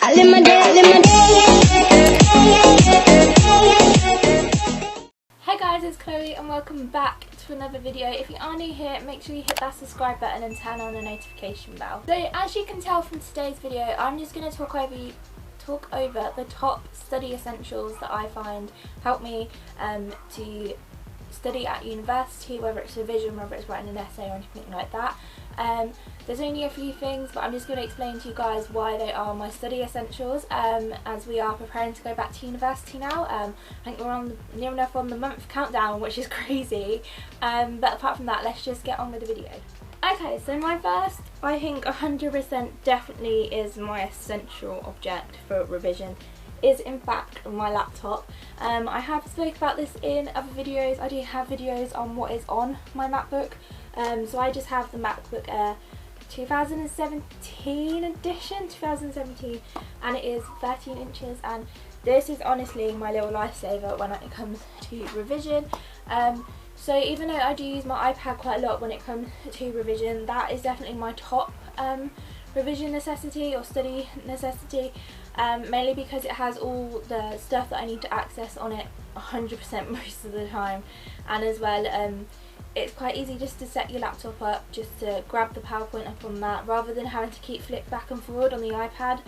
Hey guys, it's Chloe and welcome back to another video. If you are new here, make sure you hit that subscribe button and turn on the notification bell. So as you can tell from today's video, I'm just going to talk over the top study essentials that I find help me to study at university, whether it's revision, whether it's writing an essay or anything like that. There's only a few things, but I'm just going to explain to you guys why they are my study essentials, as we are preparing to go back to university now. I think we're near enough on the month countdown, which is crazy, but apart from that, let's just get on with the video. Okay, so my first, I think 100% definitely is my essential object for revision, is in fact my laptop. I have spoken about this in other videos. I do have videos on what is on my MacBook. So I just have the MacBook Air 2017 edition, 2017, and it is 13 inches, and this is honestly my little lifesaver when it comes to revision. So even though I do use my iPad quite a lot when it comes to revision, that is definitely my top revision necessity or study necessity, mainly because it has all the stuff that I need to access on it 100% most of the time, and as well it's quite easy just to set your laptop up, just to grab the PowerPoint up on that rather than having to keep flick back and forward on the iPad.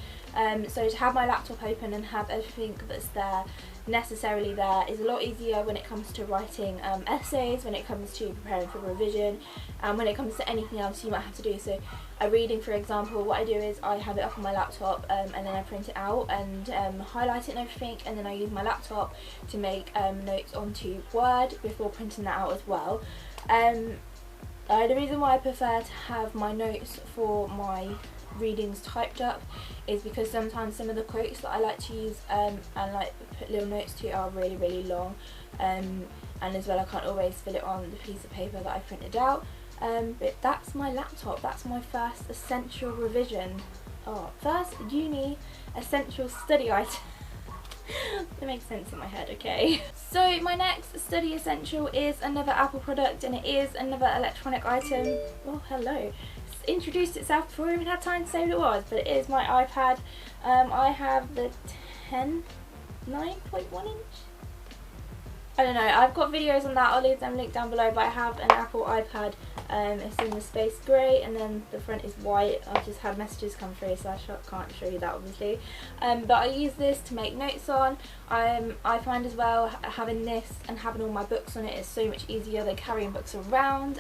So to have my laptop open and have everything that's there necessarily there is a lot easier when it comes to writing essays, when it comes to preparing for revision, and when it comes to anything else you might have to do. So a reading, for example, what I do is I have it up on my laptop and then I print it out and highlight it and everything, and then I use my laptop to make notes onto Word before printing that out as well. The reason why I prefer to have my notes for my readings typed up is because sometimes some of the quotes that I like to use and like put little notes to are really long, and as well I can't always fit it on the piece of paper that I printed out. But that's my laptop. That's my first essential revision, first uni essential study item. That makes sense in my head, okay? So my next study essential is another Apple product, and it is another electronic item. Oh, hello. It's introduced itself before I even had time to say what it was, but it is my iPad. I have the 9.1 inch? I don't know, I've got videos on that, I'll leave them linked down below, but I have an Apple iPad. It's in the space grey and then the front is white. I've just had messages come through, so I can't show you that obviously. But I use this to make notes on. I find as well having this and having all my books on it is so much easier than carrying books around.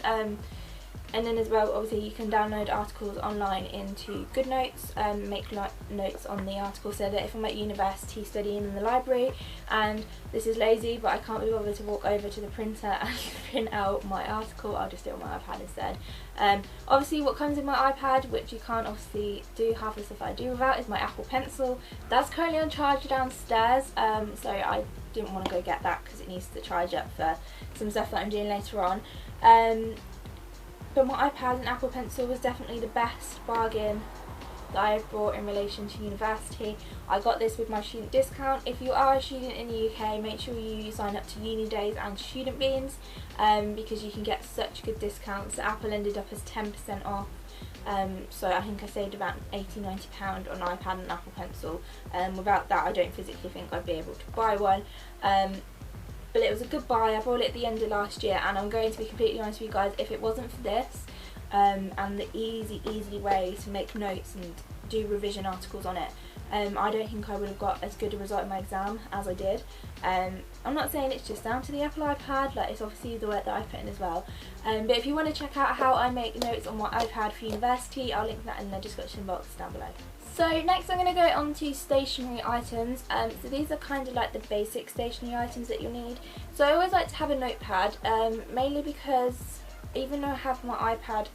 And then as well, obviously you can download articles online into GoodNotes, make notes on the article, so that if I'm at university studying in the library and this is lazy but I can't be bothered to walk over to the printer and print out my article, I'll just do it on my iPad instead. Obviously what comes in my iPad, which you can't obviously do half the stuff I do without, is my Apple Pencil. That's currently on charge downstairs, so I didn't want to go get that because it needs to charge up for some stuff that I'm doing later on. But my iPad and Apple Pencil was definitely the best bargain that I've bought in relation to university. I got this with my student discount. If you are a student in the UK, make sure you sign up to Uni Days and Student Beans, because you can get such good discounts. Apple ended up as 10% off, so I think I saved about £80–90 on iPad and Apple Pencil. Without that I don't physically think I'd be able to buy one. But it was a good buy. I bought it at the end of last year, and I'm going to be completely honest with you guys, if it wasn't for this and the easy way to make notes and do revision articles on it, I don't think I would have got as good a result in my exam as I did. I'm not saying it's just down to the Apple iPad, like it's obviously the work that I put in as well. But if you want to check out how I make notes on my iPad for university, I'll link that in the description box down below. So next I'm going to go on to stationery items. So these are kind of like the basic stationery items that you'll need. So I always like to have a notepad, mainly because even though I have my iPad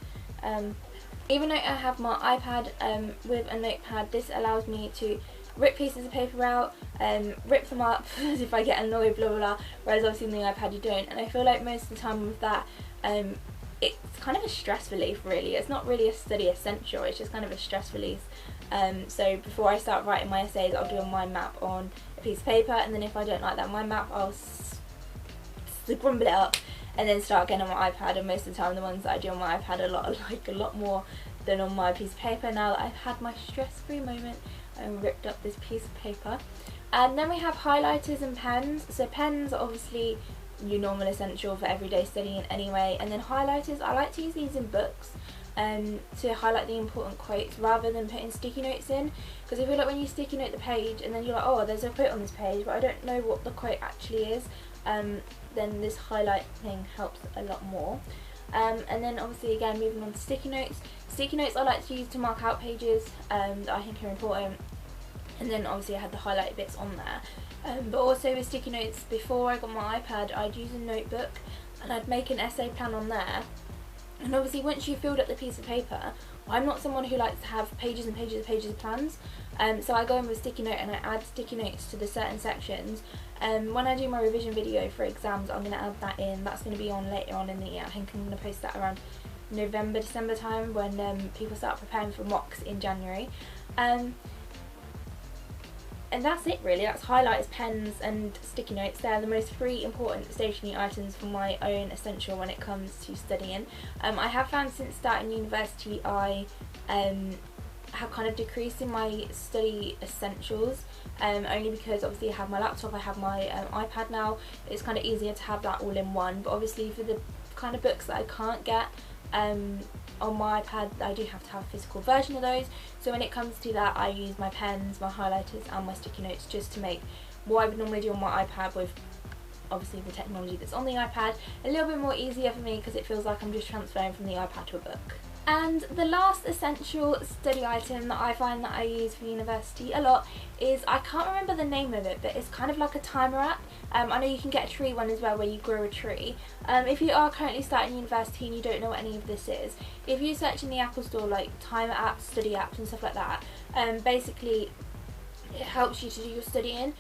with a notepad, this allows me to rip pieces of paper out, rip them up as if I get annoyed, blah blah blah, whereas obviously on the iPad you don't. And I feel like most of the time with that, it's kind of a stress relief really. It's not really a study essential, it's just kind of a stress release. So before I start writing my essays, I'll do a mind map on a piece of paper, and then if I don't like that mind map, I'll grumble it up and then start again on my iPad. And most of the time the ones that I do on my iPad are a lot more than on my piece of paper. Now that I've had my stress-free moment, and ripped up this piece of paper. And then we have highlighters and pens. So pens are obviously your normal essential for everyday studying anyway, and then highlighters, I like to use these in books to highlight the important quotes rather than putting sticky notes in, because I feel like when you sticky note the page and then you're like, oh, there's a quote on this page but I don't know what the quote actually is, then this highlight thing helps a lot more. And then obviously again moving on to sticky notes. Sticky notes I like to use to mark out pages that I think are important, and then obviously I had the highlight bits on there. But also with sticky notes, before I got my iPad I'd use a notebook and I'd make an essay plan on there. And obviously once you filled up the piece of paper, I'm not someone who likes to have pages and pages and pages of plans, so I go in with a sticky note and I add sticky notes to the certain sections. When I do my revision video for exams, I'm going to add that in. That's going to be on later on in the year. I think I'm going to post that around November, December time when people start preparing for mocks in January. And that's it really. That's highlighters, pens and sticky notes. They're the most 3 important stationery items for my own essential when it comes to studying. I have found since starting university I have kind of decreased in my study essentials, only because obviously I have my laptop, I have my iPad now. It's kind of easier to have that all in one, but obviously for the kind of books that I can't get on my iPad, I do have to have a physical version of those. So when it comes to that, I use my pens, my highlighters and my sticky notes just to make what I would normally do on my iPad with obviously the technology that's on the iPad a little bit more easier for me, because it feels like I'm just transferring from the iPad to a book. And the last essential study item that I find that I use for university a lot is, I can't remember the name of it, but it's kind of like a timer app. I know you can get a tree one as well where you grow a tree. If you are currently starting university and you don't know what any of this is, if you search in the Apple Store like timer apps, study apps and stuff like that, basically it helps you to do your studying.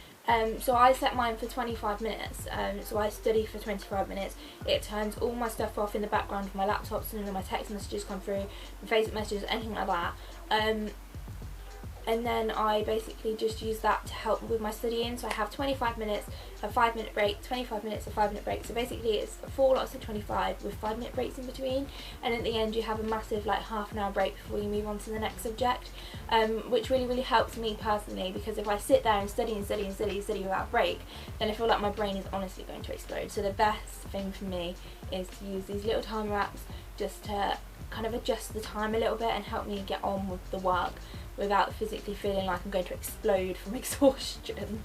So I set mine for 25 minutes, so I study for 25 minutes. It turns all my stuff off in the background for my laptop, so none of my text messages come through, Facebook messages, anything like that. And then I basically just use that to help with my studying. So I have 25 minutes, a 5-minute break, 25 minutes, a 5-minute break. So basically it's 4 lots of 25 with 5-minute breaks in between, and at the end you have a massive like half-an-hour break before you move on to the next subject, which really helps me personally, because if I sit there and study without a break, then I feel like my brain is honestly going to explode. So the best thing for me is to use these little timer apps just to kind of adjust the time a little bit and help me get on with the work without physically feeling like I'm going to explode from exhaustion.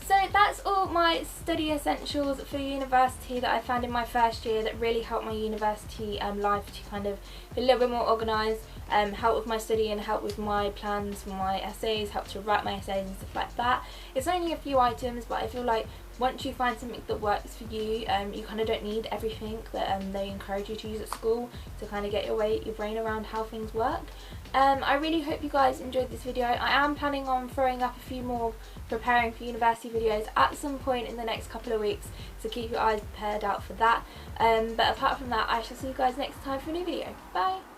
So that's all my study essentials for university that I found in my first year that really helped my university life to kind of be a little bit more organised, help with my studying, help with my plans for my essays, help to write my essays and stuff like that. It's only a few items, but I feel like once you find something that works for you, you kind of don't need everything that they encourage you to use at school to kind of get your brain around how things work. I really hope you guys enjoyed this video. I am planning on throwing up a few more preparing for university videos at some point in the next couple of weeks, so keep your eyes prepared out for that. But apart from that, I shall see you guys next time for a new video. Bye!